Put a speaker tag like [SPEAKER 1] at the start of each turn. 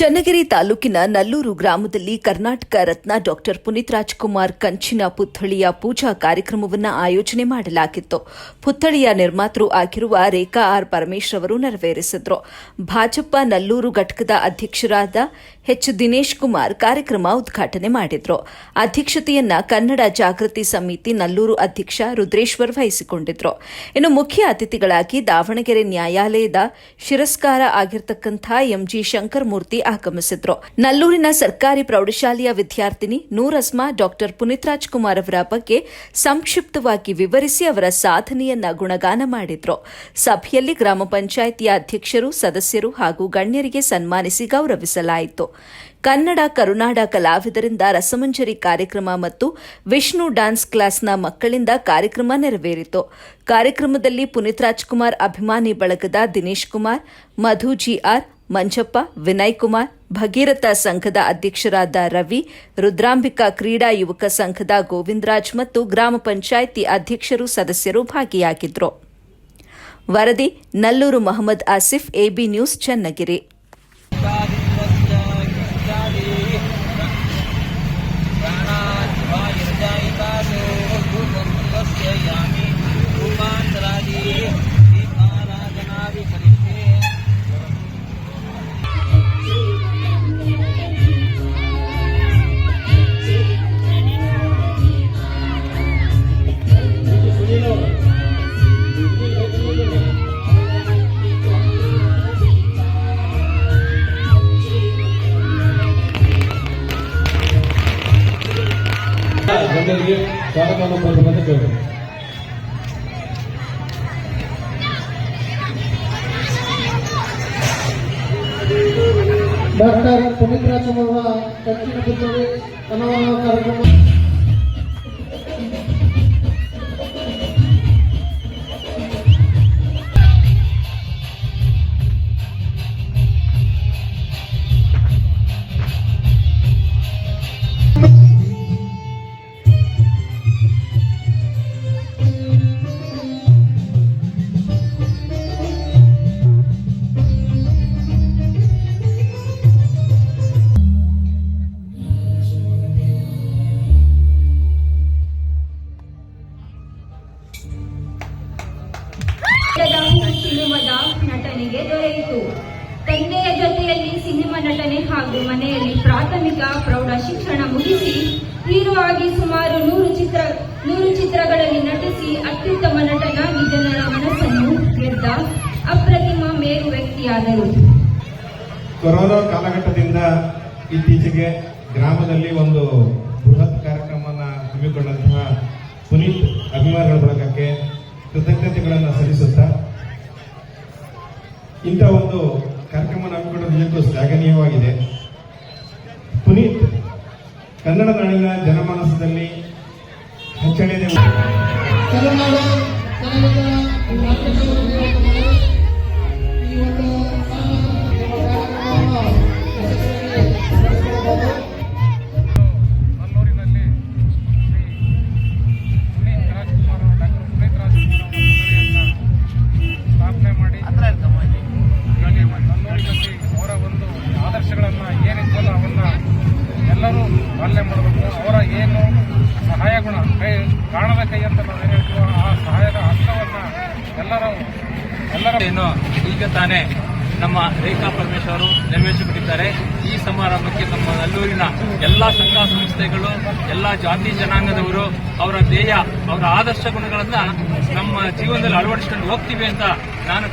[SPEAKER 1] ಚನ್ನಗಿರಿ ತಾಲೂಕಿನ ನಲ್ಲೂರು ಗ್ರಾಮದಲ್ಲಿ ಕರ್ನಾಟಕ ರತ್ನ ಡಾಕ್ಟರ್ ಪುನೀತ್ ರಾಜ್ಕುಮಾರ್ ಕಂಚಿನ ಪುತ್ಥಳಿಯ ಪೂಜಾ ಕಾರ್ಯಕ್ರಮವನ್ನು ಆಯೋಜನೆ ಮಾಡಲಾಗಿತ್ತು. ಪುತ್ಥಳಿಯ ನಿರ್ಮಾತೃ ಆಗಿರುವ ರೇಖಾ ಆರ್ ಪರಮೇಶ್ ಅವರು ನೆರವೇರಿಸಿದರು. ಭಾಜಪ ನಲ್ಲೂರು ಘಟಕದ ಅಧ್ಯಕ್ಷರಾದ ಎಚ್ ದಿನೇಶ್ ಕುಮಾರ್ ಕಾರ್ಯಕ್ರಮ ಉದ್ಘಾಟನೆ ಮಾಡಿದರು. ಅಧ್ಯಕ್ಷತೆಯನ್ನ ಕನ್ನಡ ಜಾಗೃತಿ ಸಮಿತಿ ನಲ್ಲೂರು ಅಧ್ಯಕ್ಷ ರುದ್ರೇಶ್ವರ್ ವಹಿಸಿಕೊಂಡಿದ್ದರು. ಇನ್ನು ಮುಖ್ಯ ಅತಿಥಿಗಳಾಗಿ ದಾವಣಗೆರೆ ನ್ಯಾಯಾಲಯದ ಶಿರಸ್ಕಾರ ಆಗಿರತಕ್ಕಂಥ ಎಂಜಿ ಶಂಕರಮೂರ್ತಿ ಆಗಮಿಸಿದ್ರು. ನಲ್ಲೂರಿನ ಸರ್ಕಾರಿ ಪ್ರೌಢಶಾಲೆಯ ವಿದ್ಯಾರ್ಥಿನಿ ನೂರ್ ಅಸ್ಮಾ ಡಾಕ್ಟರ್ ಪುನೀತ್ ರಾಜ್ಕುಮಾರ್ ಅವರ ಬಗ್ಗೆ ಸಂಕ್ಷಿಪ್ತವಾಗಿ ವಿವರಿಸಿ ಅವರ ಸಾಧನೆಯನ್ನ ಗುಣಗಾನ ಮಾಡಿದ್ರು. ಸಭೆಯಲ್ಲಿ ಗ್ರಾಮ ಪಂಚಾಯಿತಿಯ ಅಧ್ಯಕ್ಷರು, ಸದಸ್ಯರು ಹಾಗೂ ಗಣ್ಯರಿಗೆ ಸನ್ಮಾನಿಸಿ ಗೌರವಿಸಲಾಯಿತು. ಕನ್ನಡ ಕರುನಾಡ ಕಲಾವಿದರಿಂದ ರಸಮಂಜರಿ ಕಾರ್ಯಕ್ರಮ ಮತ್ತು ವಿಷ್ಣು ಡ್ಯಾನ್ಸ್ ಕ್ಲಾಸ್ನ ಮಕ್ಕಳಿಂದ ಕಾರ್ಯಕ್ರಮ ನೆರವೇರಿತು. ಕಾರ್ಯಕ್ರಮದಲ್ಲಿ ಪುನೀತ್ ರಾಜ್ಕುಮಾರ್ ಅಭಿಮಾನಿ ಬಳಗದ ದಿನೇಶ್ ಕುಮಾರ್, ಮಧು ಜಿಆರ್, ಮಂಜಪ್ಪ, ವಿನಯ್ ಕುಮಾರ್, ಭಗೀರಥ ಸಂಘದ ಅಧ್ಯಕ್ಷರಾದ ರವಿ, ರುದ್ರಾಂಬಿಕಾ ಕ್ರೀಡಾ ಯುವಕ ಸಂಘದ ಗೋವಿಂದರಾಜ್ ಮತ್ತು ಗ್ರಾಮ ಪಂಚಾಯಿತಿ ಅಧ್ಯಕ್ಷರು, ಸದಸ್ಯರು ಭಾಗಿಯಾಗಿದ್ದರು. ವರದಿ ನಲ್ಲೂರು ಮೊಹಮ್ಮದ್ ಆಸಿಫ್, ಎಬಿ ನ್ಯೂಸ್, ಚನ್ನಗಿರಿ.
[SPEAKER 2] ಗಣ್ಯರಿಗೆ ಸ್ವಾಗತವನ್ನು ಕೋರಬೇಕಂತ ಕೇಳಿದರು.
[SPEAKER 3] ಡಾಕ್ಟರ್ ಪುನೀತ್ ರಾಜ್ಕುಮಾರ್ ಕಂಚಿನ ಪುತ್ಥಳಿ ಅನಾವರಣ ಕಾರ್ಯಕ್ರಮ
[SPEAKER 4] ಸಿನಿಮಾದ ನಟನೆಗೆ ದೊರೆಯಿತು. ತಂದೆಯ ಜೊತೆಯಲ್ಲಿ ಸಿನಿಮಾ ನಟನೆ ಹಾಗೂ ಮನೆಯಲ್ಲಿ ಪ್ರಾಥಮಿಕ ಪ್ರೌಢ ಶಿಕ್ಷಣ ಮುಗಿಸಿ ಹೀರೋ ಆಗಿ ಸುಮಾರು 100 ಚಿತ್ರಗಳಲ್ಲಿ ನಟಿಸಿ ಅತ್ಯುತ್ತಮ ನಟನಾಗಿ ಜನರ ಮನಸ್ಸನ್ನು ಗೆದ್ದ ಅಪ್ರತಿಮ ಮೇರು ವ್ಯಕ್ತಿಯಾದರು.
[SPEAKER 5] ಕೊರೋನಾ ಕಾಲಘಟ್ಟದಿಂದ ಇತ್ತೀಚೆಗೆ ಗ್ರಾಮದಲ್ಲಿ ಒಂದು ಬೃಹತ್ ಕಾರ್ಯಕ್ರಮವನ್ನು ಹಮ್ಮಿಕೊಂಡಂತಹ ಪುನೀತ್ ಅಭಿಮಾನಿಗಳ ಬಳಗಕ್ಕೆ ಕೃತಜ್ಞತೆಗಳನ್ನು ಸಲ್ಲಿಸುತ್ತಾ ಇಂಥ ಒಂದು ಕಾರ್ಯಕ್ರಮ ಹಮ್ಮಿಕೊಳ್ಳೋದು ನಿಜಕ್ಕೂ ಶ್ಲಾಘನೀಯವಾಗಿದೆ. ಪುನೀತ್ ಕನ್ನಡ ನಾಡಿನ ಜನಮಾನಸದಲ್ಲಿ ಅಚ್ಚಳಿಯದೆ
[SPEAKER 6] ಎಲ್ಲರೂ ಪಾಲನೆ ಮಾಡಬೇಕು. ಅವರ ಏನು ಸಹಾಯ ಗುಣ, ಕಾಣದ ಕೈ ಅಂತ ನಾವು ಏನು ಹೇಳ್ತೀವೋ ಆ ಸಹಾಯದ ಹಸ್ತವನ್ನು ಎಲ್ಲರ
[SPEAKER 7] ಏನು ಈಗ ತಾನೇ ನಮ್ಮ ರೇಖಾ ಪರಮೇಶ್ ಅವರು ನೆರವೇರಿಸಿಬಿಟ್ಟಿದ್ದಾರೆ. ಈ ಸಮಾರಂಭಕ್ಕೆ ನಮ್ಮ ನಲ್ಲೂರಿನ ಎಲ್ಲ ಸಂಘ ಸಂಸ್ಥೆಗಳು, ಎಲ್ಲ ಜಾತಿ ಜನಾಂಗದವರು ಅವರ ಧ್ಯೇಯ, ಅವರ ಆದರ್ಶ ಗುಣಗಳನ್ನ ನಮ್ಮ ಜೀವನದಲ್ಲಿ ಅಳವಡಿಸಿಕೊಂಡು ಹೋಗ್ತೀವಿ ಅಂತ ನಾನು